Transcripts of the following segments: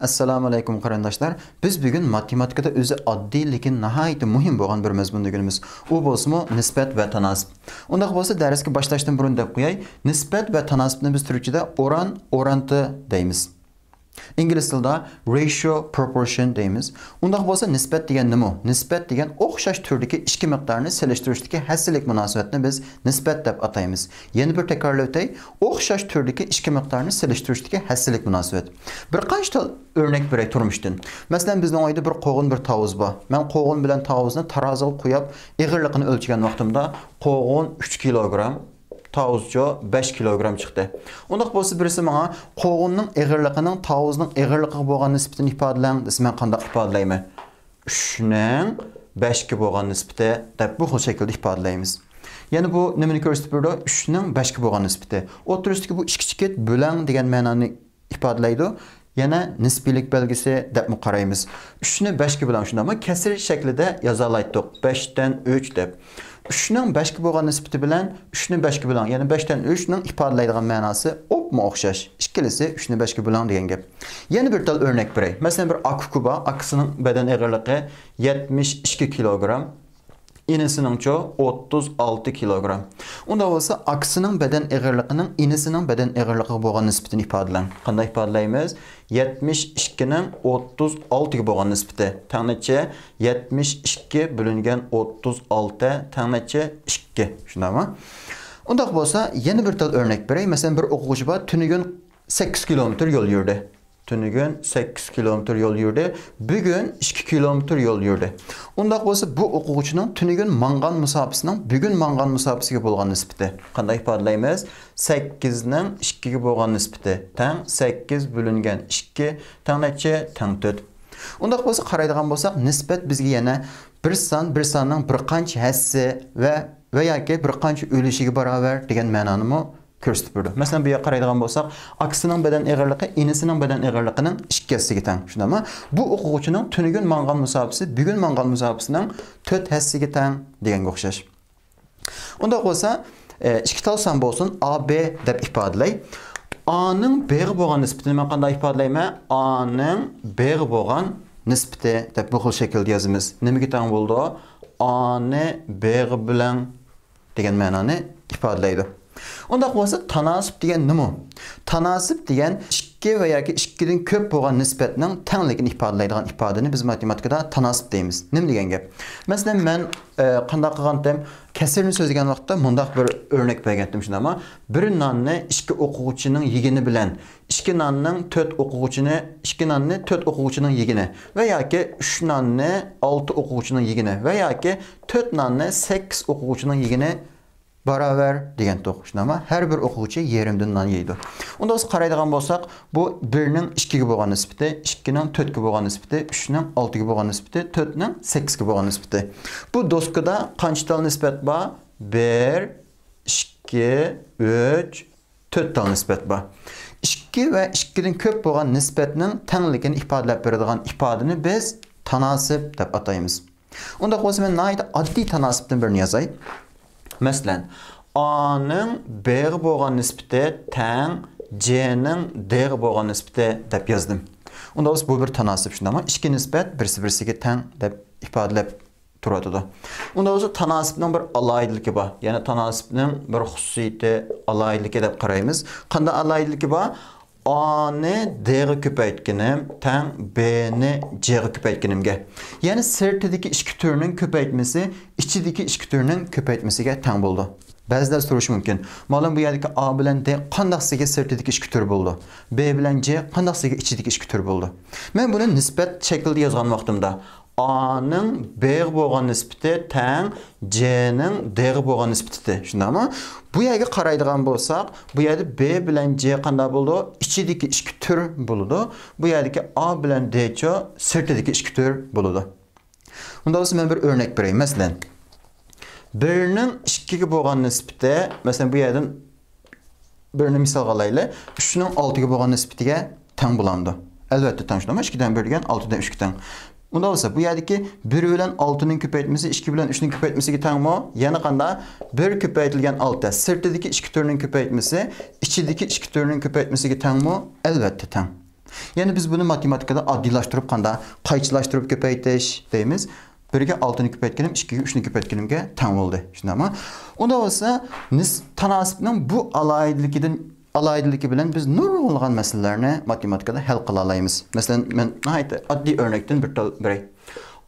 Assalamu alaykum qarindoshlar. Biz bugun matematikada o'zi oddiy lekin nihoyat muhim bo'lgan bir mazmunni o'rganamiz. U bo'lsa nisbat va tanasib. Undaq bo'lsa darsga boshlashdan burun deb qo'yay, nisbat va tanasibni biz turkchada oranti deymiz. İngliz tilida ratio proportion deymiz. Undaq bo'lsa nisbat degan nima? Nisbat degan o'xshash turdagi ikki miqdorni solishtirishdagi hassilik munosabatni biz nisbat deb ataymiz. Yana bir takrorlab o'tay, o'xshash turdagi ikki miqdorni solishtirishdagi hassilik munosabat. Bir qancha örnek beray turmuşdan. Masalan bizning oyda bir qo'g'in bir tavuz bor. Men qo'g'in bilan tavuzni taroziga qo'yib, ig'irligini o'lchagan vaqtimda qo'g'in 3 kilogram, tavuzcha 5 kilogram chiqdi. Undaq bo'lsa birisi menga qo'g'inning ig'irligining tavuzning ig'irligiga bo'lgan nisbatini ifodalang desa, men qanday ifodalayman? 3 ning 5 ga bo'lgan nisbati deb bu xil shaklda ifodalaymiz. Yani bu nimani ko'rsatib berdi? 3 ning 5 ga bo'lgan nisbati. O'tirishdagi bu ichkichket bo'lang degan ma'noni ifodalaydi. Yana nisbiylik belgisi deb qaraymiz. 3 ni 5 ga bilan shundami kasr shaklida yoza olaydik. 5 dan 3 deb. 3 ning 5 ga bo'lgan nisbati bilan 3 ni 5 ga bilan, ya'ni 5 dan 3 ning ifodalaydigan ma'nosi opma o'xshash. Ikkilisi 3 ni 5 ga bilan degan gap. Yana bir tal o'rnak beray. Masalan bir ak kuba, aksining badan eg'irligi 72 kilogram. İnisinincho 36 kilogram. Unda bo'lsa aksining badan eg'irligining inisining badan eg'irligiga bo'lgan nisbatini ifodalang. Qanday ifodalaymiz? 72 ning 36 ga bo'lgan nisbati tangnecha 72 bo'lingan 36 tangnecha 2. Shundaymi? Undaq bo'lsa yana bir tal o'rnak beray. Masalan bir o'quvchi bor, tunigun 8 kilometr yo'l yurdi. Tünügün 8 kilometr yol yurdi. Bugün 2 kilometr yol yurdi. Undaq bo'lsa bu o'quvchining tünügün mangan musofasining bugun mangan musofasiga bo'lgan nisbati. Qanday ifodalaymiz? 8 ning 2 ga bo'lgan nisbati tang 8 bo'lingan 2 tang necha? Tang 4. Undaq bo'lsa qaraydigan bo'lsak, nisbat bizga yana bir sonning bir qancha hassi va yoki bir qancha o'lishiga barobar degan ma'noni ko'rsatib berdi. Masalan, bu yerga qaraydigan bo'lsak, aksining badan eg'irligi inisining badan eg'irligining 2siga teng. Shundaymi? Bu o'quvchining tunigun mangan musofasi bugun mangan musofasining 4 hassiga teng deganga o'xshash. Unda bo'lsa, ikki tal son bo'lsin, A, B deb ifodalay. A ning B ga bo'lgan nisbatini men qanday ifodalayman? A ning B ga bo'lgan nisbati deb bu xil shaklda yozamiz. Nimaga teng bo'ldi? A ni B ga bilan degan ma'noni ifodalaydi. Undaq bo'lsa tanasib degan nima? Tanasib degan 2 va yoki 2 dan ko'p bo'lgan nisbatning tengligini ifodalaydigan ifodani biz matematikada tanasib deymiz. Nima degan gap? Masalan, men qanday qilgandim? Kasrni so'zlagan vaqtda mundaq bir o'rnak bergandim shundami? Bir nonni 2 o'quvchining yegini bilan 2 nonning 4 o'quvchini, 2 nonni 4 o'quvchining yegini va yoki 3 nonni 6 o'quvchining yegini va yoki 4 nonni 8 o'quvchining yegini baravar degan to'q. Shundami? Har bir o'quvchi yerimdan non yeydi. Unda biz qaraydigan bo'lsak, bu 1 ning 2 ga bo'lgan nisbati, 2 ning 4 ga bo'lgan nisbati, 3 ning 6 ga bo'lgan nisbati, 4 ning 8 ga bo'lgan nisbati. Bu doskada qancha tal nisbat bor? 1, 2, 3, 4 tal nisbat bor. 2 va 2 dan ko'p bo'lgan nisbatning tengligini ifodalab beradigan ifodani biz tanasib deb ataymiz. Unda bo'lsa men oddiy tanasibdan birini yozay. Masalan, A ning B ga bo'lgan nisbati teng C ning D ga bo'lgan nisbati deb yozdim. Unda bu bir tanasib shundami? Ikki nisbat birisi-birisiga teng deb ifodalab turadi. Unda o'zi tanasibning bir alohidaligi bor. Ya'ni tanasibning bir xususiyati, alohidaligi deb qaraymiz. Qanday alohidaligi bor? A ni D ga ko'paytganim teng B ni C ga ko'paytganimga. Ya'ni sirtidagi ikki turning ko'paytmasi ichidagi ikki turning ko'paytmasiga teng bo'ldi. Ba'zilar so'rashi mumkin. Ma'lum bu yerdagi A bilan D qandaqsiga sirtidagi ikki tur bo'ldi? B bilan C qandaqsiga ichidagi ikki tur bo'ldi? Men buni nisbat shaklida yozgan vaqtimda A ning B ga bo'lgan nisbati teng C ning D ga bo'lgan nisbati. Shundaymi? Bu yerga qaraydigan bo'lsak, bu yerda B bilan C qanday bo'ldi? Ichidagi ikki tur bo'ldi. Bu yerdagi A bilan D cho sirtidagi ikki tur bo'ldi. Unda o'zi men bir o'rnak beray. Masalan, 1 ning 2 ga bo'lgan nisbati, masalan bu yerdan birini misol olaylik, 3 ning 6 ga bo'lgan nisbatiga teng bo'ladi. Albatta teng shundami? 2 dan 1 degan 6 dan 3 ga teng. Unda bo'lsa bu yerdagi 1 bilan 6 ning ko'paytmasi 2 bilan 3 ning ko'paytmasiga tengmi? Yana qanday? 1 ko'paytilgan 6 sirtidagi 2 turning ko'paytmasi ichidagi 2 turning ko'paytmasiga tengmi? Albatta teng. Yani biz bunu matematikada addiylaştırıp qanda qayçılaştırıp köpeytiş deymiz. 1'ge 6'ni köpeytkenim, 2'ge 3'ni köpeytkenimge teng boldy. Şundama. Onda bolsa tanasipning bu alaydıligi bilen biz nurg'unlagan masalalarini matematikada hal qila olamiz. Masalan, men oddiy o'rnakdan bir berey.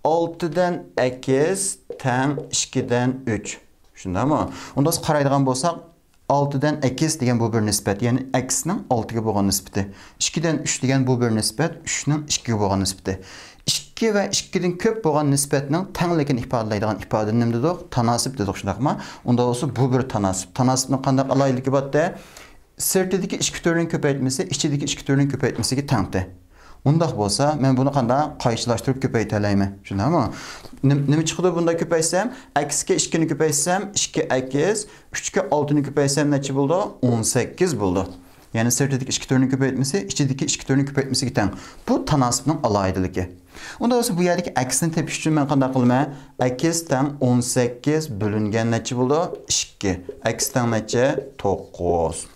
6'dan 2 teng 2'dan 3. Şundama. Onda biz qaraydigan bolsak 6'dan 2 degan bu bir nisbat, ya'ni x'ning 6'ga bo'lgan nisbati. 2'dan 3 degan bu bir nisbat, 3'ning 2'ga bo'lgan nisbati. 2 va 2'dan ko'p bo'lgan nisbatning tengligini ifodalaydigan ifoda nima dedik? Tanasib dedik, shundaqmi? Unda bo'lsa bu bir tanasib. Tanasibning qanday alayligi borda? Sirtidagi ichki turning ko'paytmasi ichidagi ichki turning ko'paytmasiga tengdi. Undaq bo'lsa, men buni qanday qaychilashtirib ko'paytira olayman? Shundaqmi? Nima chiqdi bunda ko'paysam? X ga 2 ni ko'paysam 2x, 3 ga 6 ni ko'paysam necha bo'ldi? 18 bo'ldi. Ya'ni sirtidagi ichki turning ko'paytmasi ichidagi ichki turning ko'paytmasiga teng. Bu tanasibning alaydiligi. Unda bo'lsa bu yerdagi x'ni tepish uchun men qanday qilman? X teng 18 bo'lingan necha bo'ldi? 2. X teng necha? 9.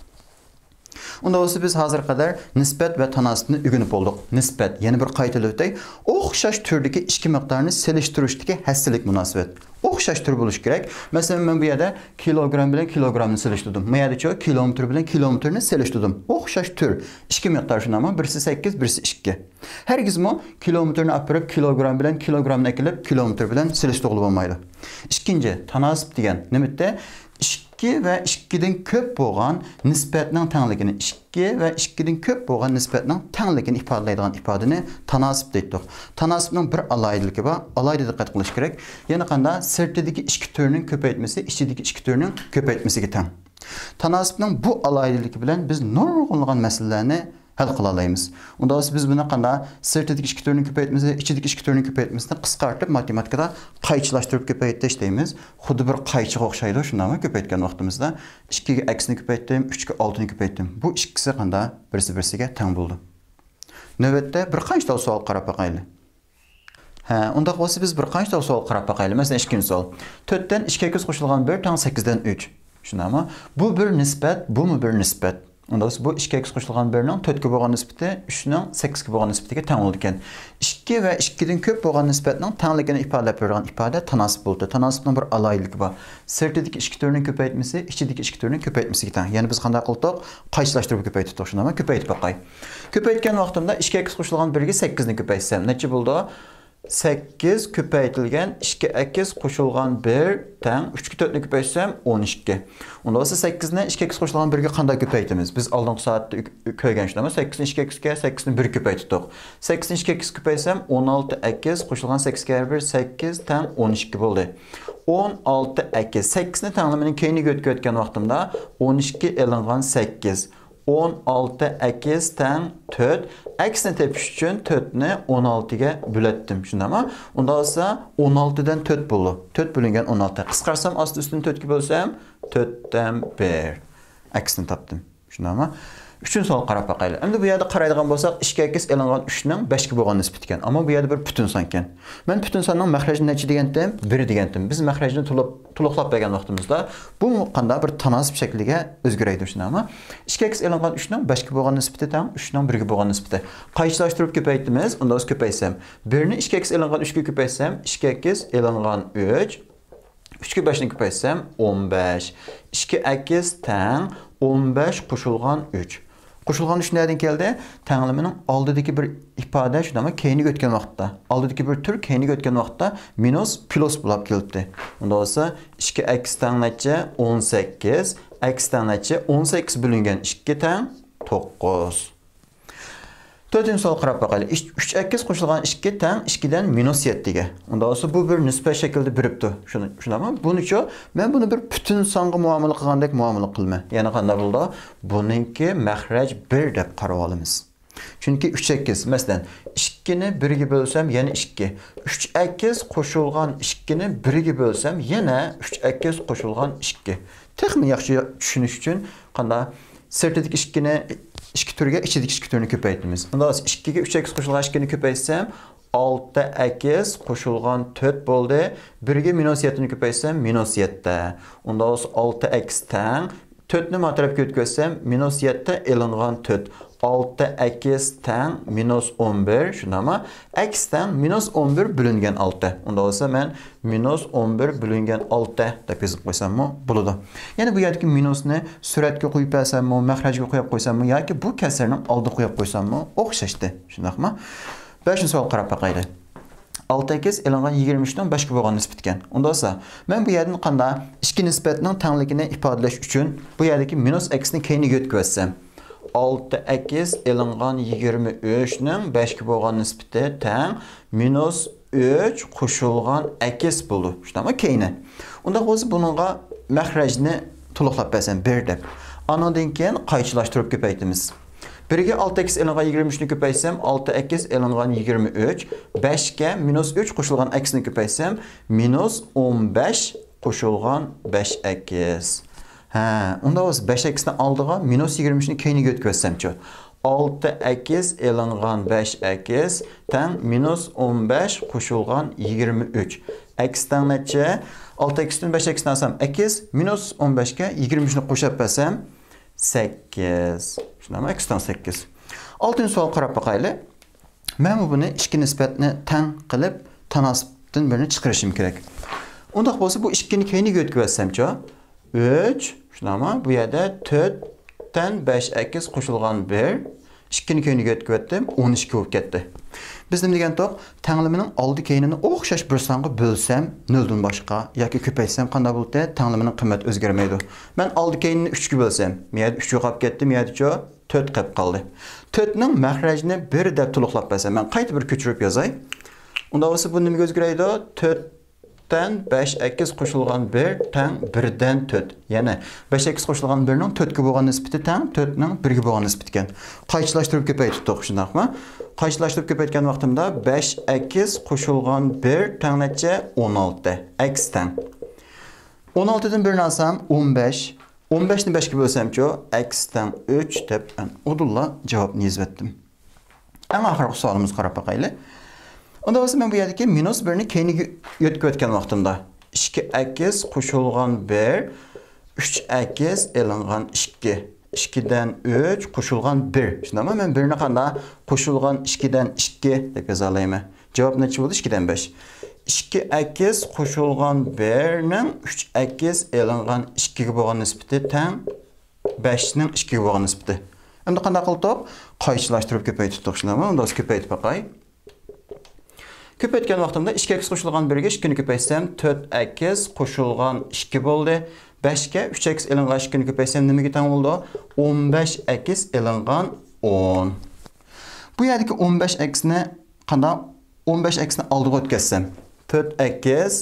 Unda olsa biz hazır kadar nisbat ve tanasibni öğrenip olduk. Nisbat, yeni bir qaytılıb ötək, oxşaş türdəki iki miqdarını seliştirişdəki həssəlik münasibət. Oxşaş tür buluş gerek. Mesela ben bu yerdə kilogram bilen kilogramını selişdirdim. Bu yerdə çox kilometr bilen kilometrini selişdirdim. Oxşaş tür. İki miqdar şunama, birisi 8, birisi 2. Hər gizmo kilometrini apırıb kilogram bilen kilogramını ekilib kilometr bilen selişdirib olmaydı. İkinci, tanasib degen nimitdə? 2 ve 2'den köp bo'lgan nisbatning tengligini 2 ve 2'den köp bo'lgan nisbatning tengligini ifodalaydigan ifodani tanasib deydik. Tanasibning bir alaydiligi bor. Alayda diqqat qilish kerak. Yana qanda sirtidagi ichki turning ko'paytmasi ichidagi ichki turning ko'paytmasiga teng. Tanasibning bu alaydiligi bilan biz nurg'unlagan masalalarni hal qila olamiz. Unda biz buni qanday sirtidagi ichki turning ko'paytmasi, ichidagi ichki turning ko'paytmasini qisqartirib matematikada qaychilashtirib ko'paytirish deymiz. Xuddi bir qaychiga o'xshaydi, shundami ko'paytgan vaqtimizda 2 ga x'ni ko'paytdim, 3 ga 6'ni ko'paytdim. Bu ikkisi qanday birisi-birisiga teng bo'ldi. Navbatda bir qancha savol qarab boqaylik. Unda bo'lsa biz bir qancha savol qarab boqaylik. Masalan, ikkinchi savol. 4 dan 2 ga qo'shilgan 1 teng 8 dan 3. Shundami? Bu bir nisbat, bu mu bir nisbat? Onda bu 2 x qo'shilgan 1ning 4 ga bo'lgan nisbati 3 ning 8 ga bo'lgan nisbatiga teng bo'ldi ekan. 2 va 2 dan ko'p bo'lgan nisbatning tengligini ifodalab bergan ifoda tanasib bo'ldi. Tanasibning bir alayligi bor. Sirtidagi ichki turning ko'paytmasi ichidagi ichki turning ko'paytmasiga teng. Ya'ni biz qanday qildik? Qaychilashtirib ko'paytirdik, shundami? Ko'paytib boqay. Ko'paytgan vaqtimda 2 x qo'shilgan 1 ga 8 ni ko'paytsam necha bo'ldi? 8 köpeytilgen 2x qo'shilgan 1 teng 3 ga 4 ni ko'paysam 12. Unda bo'lsa 8 ni 2x qo'shilgan 1 ga qanday ko'paytamiz? Biz oldingi soatda ko'rgan shundami? 8 ni 2x ga 8 ni 1 ko'paytdik. 8 ni 2x ko'paysam 16x qo'shilgan 8 ga 1 8 teng 12 bo'ldi. 16x 8 ni tenglimining keyiniga o'tgan vaqtimda 12 elingan 8. 16x teng 4. X'ni tepish uchun 4 ni 16 ga bo'latdim. Shundami? Unda olsa 16 dan 4 bo'ldi. 4 bo'lingan 16. Qisqarsam osti ustini 4 ga bo'lsam 4 dan 1. X'ni topdim. Shundami? Üçüncü savol qarab boqaylik. Endi bu yerda qaraydigan bo'lsak, 2x elingan 3 ning 5 ga bo'lgan nisbat ekan. Ammo bu yerda bir butun son ekan. Men butun sonning mahrajini necha degandim? 1 degandim. Biz mahrajni to'liqlab bergan vaqtimizda bu qanday bir tanasib shakliga o'zgaraydi shundami? 2x elingan 3 ning 5 ga bo'lgan nisbati teng 3 ning 1 ga bo'lgan nisbati. Qaychilashtirib ko'paytimiz. Unda o'z ko'paysam, 1 ni 2x elingan 3 ga ko'paysam, 2x elingan 3 3 ga 5 ni ko'paysam 15. 2x teng 15 qo'shilgan 3. Qo'shilgan 3 nereden keldi? Tenglimining oldidagi bir ifoda shundami? Keyiniga o'tgan vaqtda, oldidagi bir tur keyiniga o'tgan vaqtda minus plus bo'lib keldi. Unda bo'lsa 2x teng necha? 18. X teng necha? 18 bo'lingan 2 teng 9. Dördüncü savol qarab boqaylik. 3x qo'shilgan 2 teng 2 dan minus 7 ga. Unda bo'lsa bu bir nisbat shaklda biribdi. Shundami? Buning men buni bir butun songa muomala qilgandek muomala qilma. Yana qanday bo'ldi? Buningki mahraj 1 deb qarab olamiz. Chunki 3x, masalan, 2 ni 1 ga bo'lsam, yana 2. 3x qo'shilgan 2 ni 1 ga bo'lsam, yana 3x qo'shilgan 2. Texnik yaxshi tushunish uchun qanday sirtidagi 2 ni 2 turga ichidagi 2 turni ko'paytamiz. Unda 2 ga 3x qo'shilgan 2 ni ko'paytsam 6x qo'shilgan 4 bo'ldi. 1 ga minus 7 ni ko'paysam minus 7. Unda 6x teng 4 ni matarafga o'tkazsam minus 7 elingan 4. 6x teng minus 11 şunama x teng minus 11 bölüngen 6. Onda olsa men minus 11 bölüngen 6 deb yazıp qo'ysammi bo'ladi. Yani bu yerdagi minusni suratga qo'yib bersammi, mahrajga qo'yib qo'ysammi yoki bu kasrning oldiga qo'yib qo'ysammi o'xshashdi. Shundaqmi? 5-savol qarab boqaylik. 6x e'longan 23 dan boshqa bo'lgan nisbat ekan. Unda olsa, men bu yerdan qanday ikki nisbatning tengligini ifodalash uchun bu yerdagi minus x ni keyniga o'tkazsam 6x e'longan 23 ning 5 ga bo'lgan nisbati teng minus 3 qo'shilgan x bo'ldi. Shundami keyni. Unda bo'lsa buningga mahrajni to'liqlab bersam 1 deb. Andan keyin qaychilashtirib ko'paytimiz. 1'ge 6x e'longan 23 ni ko'paysam 6x e'longan 23, 5ga minus 3 qo'shilgan x ni ko'paysam minus 15 qo'shilgan 5x. Ha, unda o'z 5x ni oldiga minus 23 ni keyniga o'tkazsam-chi. 6x e'longan 5x teng minus 15 qo'shilgan 23. X teng necha? 6x dan 5x ni olsam x minus 15 ga 23 ni qo'shib bersam 8. Shunami x dan 8. 6-savol qarab boqaylik. Men buni ikki nisbatni teng qilib tanasibdan birini chiqarishim kerak. Unda bo'lsa bu ikkini keyniga o'tkazsam-chi 3, shunami bu yerda 4 dan 5x qo'shilgan 1, ikkini keyniga o'tkazdim 12 bo'lib ketdi. Biz nima degan to'q, tenglimining oldi keynini o'xshash bir songa bo'lsam 0 dan boshqa yoki ko'paysam qanday bo'ladi? Tenglimining qiymati o'zgarmaydi. Men oldi keynini 3 ga bo'lsam, miyada 3 ga qolib ketdi, miyada 4 qolib qoldi. 4 ning mahrajini 1 deb to'liqlab bersam, men qayta bir ko'chirib yozay. Unda bo'lsa bu nimaga o'zgaraydi? 4 dan 5x qo'shilgan 1 teng 1 dan 4. Ya'ni 5x qo'shilgan 1 ning 4 ga bo'lgan nisbati teng 4 ning 1 ga bo'lgan nisbati ekan. Qaychilashtirib ko'paytirdik, shundaqmi? Qaychilashtirib ko'paytgan vaqtimda 5x qo'shilgan 1 teng necha? 16. X teng. 16 dan 1 ni olsam 15. 15 ni 5 ga bo'lsam-chi, x teng 3 deb udulla javobni yozib etdim. Eng oxirgi savolimizni qarab boqaylik. Onda olsa men bu yerdagi minus 1 ni keyniga o'tkazgan vaqtimda 2x qo'shilgan 1, 3x e'longan 2. 2 dan 3 qo'shilgan 1. Shundami? Men 1 ni qanday qo'shilgan 2 dan 2 deb yoza olayman. Javob necha bo'ldi? 2 dan 5. 2x qo'shilgan 1 ning 3x e'longan 2 ga bo'lgan nisbati teng 5 ning 2 ga bo'lgan nisbati. Endi qanday qildik? Qaychilashtirib ko'paytirdik, shundami? Unda ko'paytib boqay. Ko'paytgan vaqtimda 2x qo'shilgan 1 ga 2 ni ko'paysam 4x qo'shilgan 2 bo'ldi. 5 ga 3x e'longan 2 ni ko'paysam nimaga teng bo'ldi? 15x e'longan 10. Bu yerdagi 15x ni qanday 15x ni oldiga o'tkazsam 4x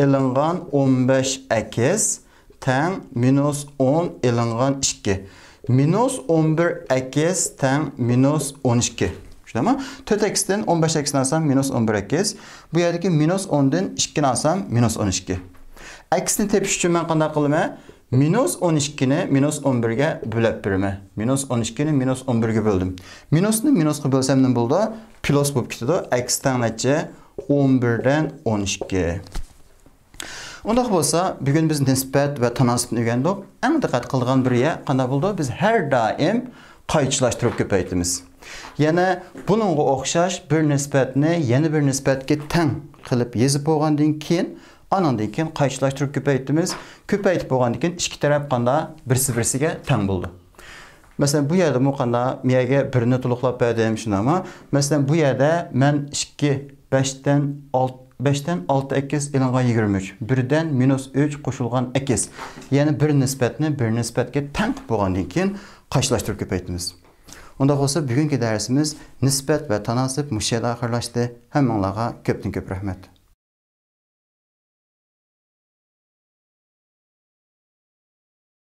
e'longan 15x teng minus 10 e'longan 2. Minus 11x teng minus 12. Shundami? 4x dan 15x ni olsam minus 11x. Bu yerdagi minus 10 dan 2 ni olsam minus 12. X ni tepish uchun men qanday qilaman? Minus 12 ni minus 11 ga bo'lib beraman. Minus 12 ni minus 11 ga bo'ldim. Minusni minusga bo'lsam nima bo'ldi? Plus bo'lib ketadi. X teng necha? 11 dan 12. Undaq bo'lsa, bugun biz nisbat va tanasibni o'rgandik. Eng diqqat qilgan biriga qanday bo'ldi? Biz har doim qaychilashtirib ko'paytamiz. Yana buningga o'xshash bir nisbatni yana bir nisbatga teng qilib yozib bo'lgandan keyin anandan keyin qaychilashtirib ko'paytamiz. Ko'paytib bo'lgandan keyin ikki taraf qanday birsi-birsiga teng bo'ldi. Masalan, bu yerda bu qanday miyaga 1 ni to'liqlab berdim, shundami? Masalan, bu yerda men 2 5dan 6x e'longan 23. 1 dan minus 3 qo'shilgan x. Ya'ni bir nisbatni bir nisbatga teng bo'lgandan keyin qaychilashtirib ko'paytamiz. Unda bo'lsa bugungi darsimiz nisbat va tanasib mushayda oxirlashdi. Hammanglarga ko'pdan ko'p rahmat.